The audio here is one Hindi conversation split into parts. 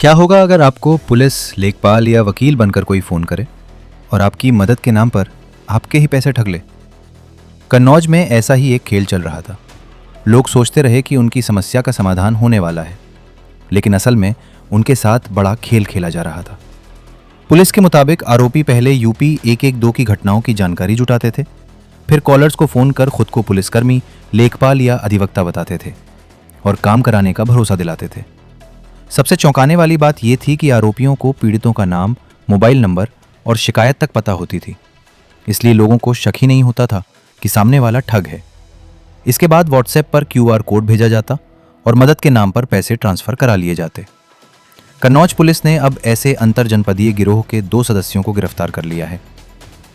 क्या होगा अगर आपको पुलिस, लेखपाल या वकील बनकर कोई फ़ोन करे और आपकी मदद के नाम पर आपके ही पैसे ठग ले? कन्नौज में ऐसा ही एक खेल चल रहा था। लोग सोचते रहे कि उनकी समस्या का समाधान होने वाला है, लेकिन असल में उनके साथ बड़ा खेल खेला जा रहा था। पुलिस के मुताबिक आरोपी पहले यूपी 112 की घटनाओं की जानकारी जुटाते थे, फिर कॉलर्स को फ़ोन कर खुद को पुलिसकर्मी, लेखपाल या अधिवक्ता बताते थे और काम कराने का भरोसा दिलाते थे। सबसे चौंकाने वाली बात यह थी कि आरोपियों को पीड़ितों का नाम, मोबाइल नंबर और शिकायत तक पता होती थी, इसलिए लोगों को शक ही नहीं होता था कि सामने वाला ठग है। इसके बाद व्हाट्सएप पर क्यूआर कोड भेजा जाता और मदद के नाम पर पैसे ट्रांसफर करा लिए जाते। कन्नौज पुलिस ने अब ऐसे अंतर जनपदीय गिरोह के 2 सदस्यों को गिरफ्तार कर लिया है।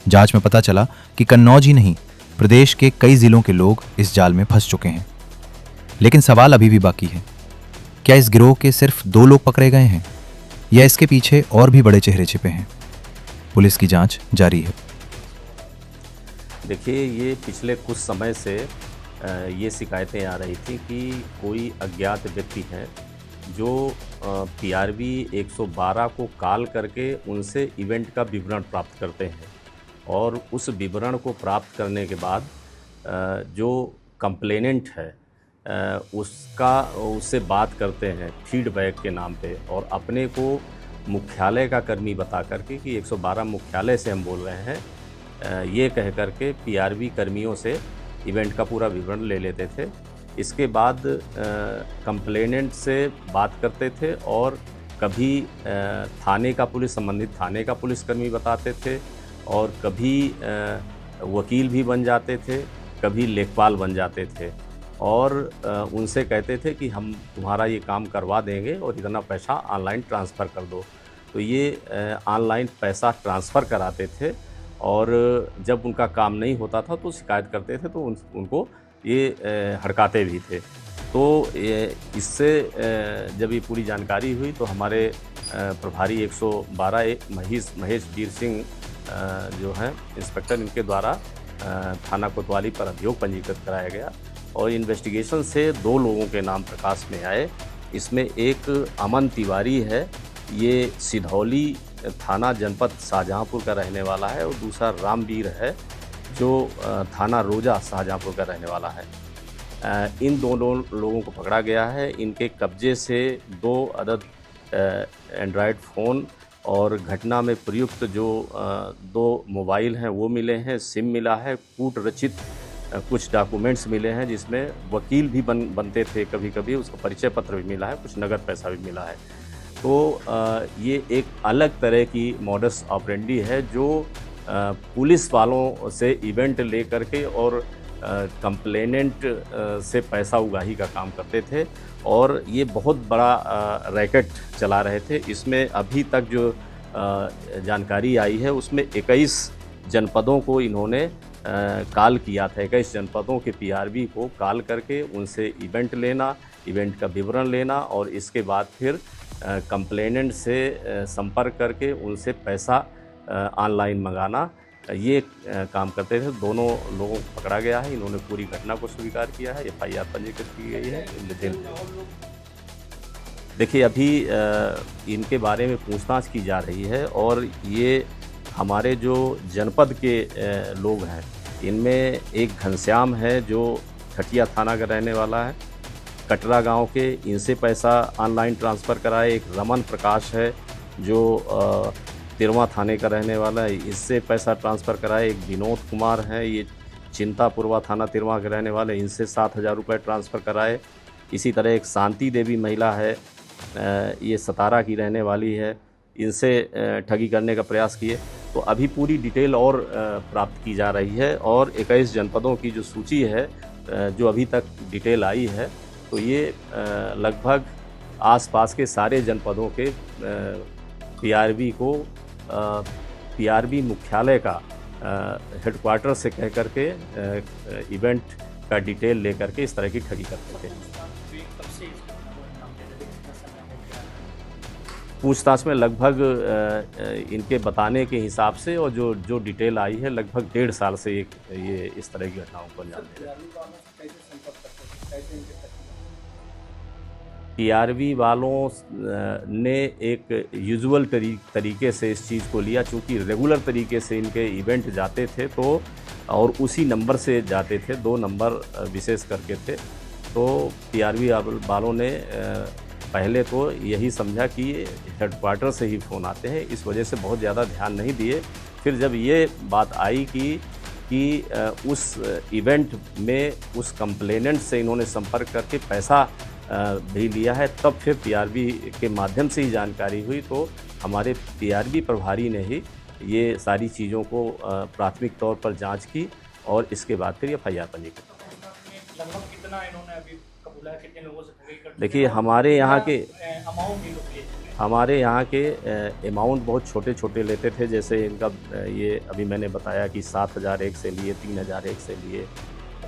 जांच में पता चला कि कन्नौज ही नहीं, प्रदेश के कई जिलों के लोग इस जाल में फंस चुके हैं। लेकिन सवाल अभी भी बाकी है, क्या इस गिरोह के सिर्फ 2 लोग पकड़े गए हैं या इसके पीछे और भी बड़े चेहरे छिपे हैं? पुलिस की जांच जारी है। देखिए, ये पिछले कुछ समय से ये शिकायतें आ रही थी कि कोई अज्ञात व्यक्ति हैं जो पीआरबी 112 को कॉल करके उनसे इवेंट का विवरण प्राप्त करते हैं और उस विवरण को प्राप्त करने के बाद जो कंप्लेनेंट है उससे बात करते हैं फीडबैक के नाम पे और अपने को मुख्यालय का कर्मी बता करके कि 112 मुख्यालय से हम बोल रहे हैं, ये कह करके पीआरबी कर्मियों से इवेंट का पूरा विवरण ले लेते थे। इसके बाद कंप्लेनेंट से बात करते थे और कभी थाने का पुलिस, संबंधित थाने का पुलिसकर्मी बताते थे और कभी वकील भी बन जाते थे, कभी लेखपाल बन जाते थे और उनसे कहते थे कि हम तुम्हारा ये काम करवा देंगे और इतना पैसा ऑनलाइन ट्रांसफ़र कर दो। तो ये ऑनलाइन पैसा ट्रांसफ़र कराते थे और जब उनका काम नहीं होता था तो शिकायत करते थे, तो उनको ये हड़काते भी थे। तो इससे जब ये पूरी जानकारी हुई तो हमारे प्रभारी 112 महेश वीर सिंह जो हैं इंस्पेक्टर, इनके द्वारा थाना कोतवाली पर अभियोग पंजीकृत कराया गया और इन्वेस्टिगेशन से 2 लोगों के नाम प्रकाश में आए। इसमें एक अमन तिवारी है, ये सिधौली थाना जनपद शाहजहाँपुर का रहने वाला है और दूसरा रामवीर है जो थाना रोजा शाहजहाँपुर का रहने वाला है। इन दोनों लोगों को पकड़ा गया है। इनके कब्जे से 2 अदद एंड्रॉयड फ़ोन और घटना में प्रयुक्त जो 2 मोबाइल हैं वो मिले हैं, सिम मिला है, कूट रचित कुछ डॉक्यूमेंट्स मिले हैं जिसमें वकील भी बनते थे कभी कभी, उसका परिचय पत्र भी मिला है, कुछ नगद पैसा भी मिला है। तो ये एक अलग तरह की मॉडस ऑपरेंडी है जो पुलिस वालों से इवेंट ले करके और कंप्लेनेंट से पैसा उगाही का काम करते थे और ये बहुत बड़ा रैकेट चला रहे थे। इसमें अभी तक जो जानकारी आई है उसमें 21 जनपदों को इन्होंने कॉल किया था। 21 जनपदों के पीआरबी को कॉल करके उनसे इवेंट लेना, इवेंट का विवरण लेना और इसके बाद फिर कंप्लेनेंट से संपर्क करके उनसे पैसा ऑनलाइन मंगाना, ये काम करते थे। दोनों लोगों को पकड़ा गया है, इन्होंने पूरी घटना को स्वीकार किया है, एफआईआर पंजीकृत की गई है। देखिए, अभी इनके बारे में पूछताछ की जा रही है और ये हमारे जो जनपद के लोग हैं, इनमें एक घनश्याम है जो खटिया थाना का रहने वाला है, कटरा गांव के, इनसे पैसा ऑनलाइन ट्रांसफ़र कराए। एक रमन प्रकाश है जो तिरवा थाने का रहने वाला है, इससे पैसा ट्रांसफ़र कराए। एक विनोद कुमार है, ये चिंतापुरवा थाना तिरवा के रहने वाले, इनसे 7,000 रुपये ट्रांसफ़र कराए। इसी तरह एक शांति देवी महिला है, ये सतारा की रहने वाली है, इनसे ठगी करने का प्रयास किए। तो अभी पूरी डिटेल और प्राप्त की जा रही है और 21 जनपदों की जो सूची है जो अभी तक डिटेल आई है, तो ये लगभग आसपास के सारे जनपदों के पीआरबी को पीआरबी मुख्यालय का हेडक्वार्टर से कह करके इवेंट का डिटेल ले करके इस तरह की ठगी करते थे। पूछताछ में लगभग इनके बताने के हिसाब से और जो डिटेल आई है, लगभग 1.5 साल से ये इस तरह की घटनाओं को अंजाम दे रहे हैं। पीआरवी वालों ने एक यूजुअल तरीके से इस चीज़ को लिया, चूँकि रेगुलर तरीके से इनके इवेंट जाते थे तो और उसी नंबर से जाते थे, 2 नंबर विशेष करके थे। तो पीआरवी वालों ने पहले तो यही समझा कि हेडक्वार्टर से ही फ़ोन आते हैं, इस वजह से बहुत ज़्यादा ध्यान नहीं दिए। फिर जब ये बात आई कि उस इवेंट में उस कंप्लेनेंट से इन्होंने संपर्क करके पैसा भी लिया है, तब फिर पीआरबी के माध्यम से ही जानकारी हुई। तो हमारे पीआरबी प्रभारी ने ही ये सारी चीज़ों को प्राथमिक तौर पर जांच की और इसके बाद फिर एफआईआर पंजीकृत। लगभग कितना इन्होंने अभी कबूला है, कितने लोगों से ठगी कर दी? देखिए हमारे यहाँ के अमाउंट भी लोग ले चुके हैं। अमाउंट बहुत छोटे छोटे लेते थे। जैसे इनका ये अभी मैंने बताया कि 7,000 एक से लिए, 3,000 एक से लिए,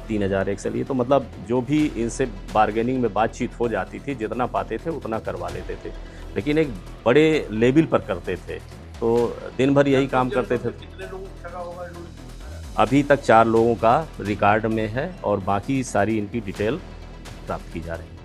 3,000 एक से लिए। तो मतलब जो भी इनसे बार्गेनिंग में बातचीत हो जाती थी, जितना पाते थे उतना करवा लेते थे, लेकिन एक बड़े लेवल पर करते थे। तो दिन भर यही काम करते थे। कितने लोगों को ठगा होगा इन्होंने? अभी तक 4 लोगों का रिकॉर्ड में है और बाकी सारी इनकी डिटेल प्राप्त की जा रही है।